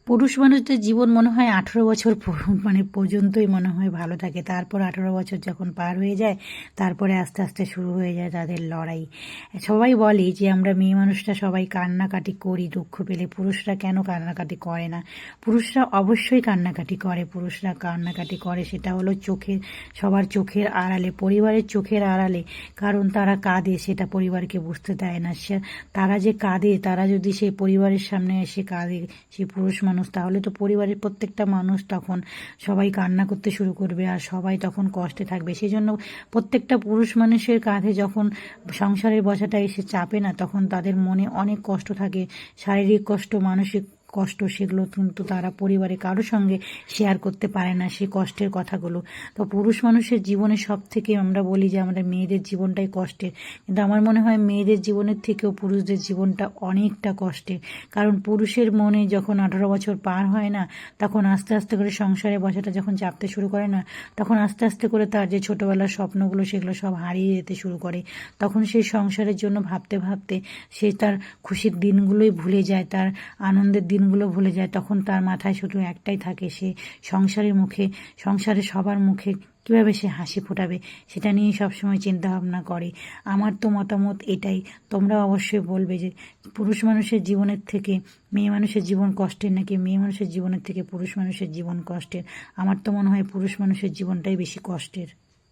পুরুষ মানুষদের জীবন মনে হয় 18 বছর মানে পর্যন্তই মনে হয় ভালো থাকে, তারপর 18 বছর যখন পার হয়ে যায় তারপরে আস্তে আস্তে শুরু হয়ে যায় তাদের লড়াই। সবাই বলে যে আমরা মেয়ে মানুষরা সবাই কান্নাকাটি করি দুঃখ পেলে, পুরুষরা কেন কান্নাকাটি করে না? পুরুষরা অবশ্যই কান্নাকাটি করে, পুরুষরা কান্নাকাটি করে, সেটা হলো সবার চোখের আড়ালে, পরিবারের চোখের আড়ালে, কারণ তারা কাঁদে, সেটা পরিবারকে বুঝতে দেয় না। তারা যে কাঁদে, তারা যদি সেই পরিবারের সামনে এসে কাঁদে, সেই পুরুষ মানুষ, তাহলে তো পরিবারের প্রত্যেকটা মানুষ তখন সবাই কান্না করতে শুরু করবে আর সবাই তখন কষ্টে থাকবে। সেই জন্য প্রত্যেকটা পুরুষ মানুষের কাঁধে যখন সংসারের বোঝাটা এসে চাপে না, তখন তাদের মনে অনেক কষ্ট থাকে, শারীরিক কষ্ট, মানসিক কষ্ট, সেগুলো কিন্তু তারা পরিবারে কারোর সঙ্গে শেয়ার করতে পারে না সেই কষ্টের কথাগুলো। তো পুরুষ মানুষের জীবনে সব থেকে আমরা বলি যে আমাদের মেয়েদের জীবনটাই কষ্টের, কিন্তু আমার মনে হয় মেয়েদের জীবনের থেকেও পুরুষদের জীবনটা অনেকটা কষ্টের। কারণ পুরুষের মনে যখন 18 বছর পার হয় না, তখন আস্তে আস্তে করে সংসারে বসাটা যখন চাপতে শুরু করে না, তখন আস্তে আস্তে করে তার যে ছোটোবেলার স্বপ্নগুলো সেগুলো সব হারিয়ে যেতে শুরু করে। তখন সেই সংসারের জন্য ভাবতে ভাবতে সে তার খুশির দিনগুলোই ভুলে যায়, তার আনন্দের দিনগুলো ভুলে যায়। তখন তার মাথায় শুধু একটাই থাকে, সে সংসারে সবার মুখে কীভাবে সে হাসি ফোটাবে, সেটা নিয়েই সবসময় চিন্তাভাবনা করে। আমার তো মতামত এটাই, তোমরা অবশ্যই বলবে যে পুরুষ মানুষের জীবনের থেকে মেয়ে মানুষের জীবন কষ্টের নাকি মেয়ে মানুষের জীবনের থেকে পুরুষ মানুষের জীবন কষ্টের? আমার তো মনে হয় পুরুষ মানুষের জীবনটাই বেশি কষ্টের।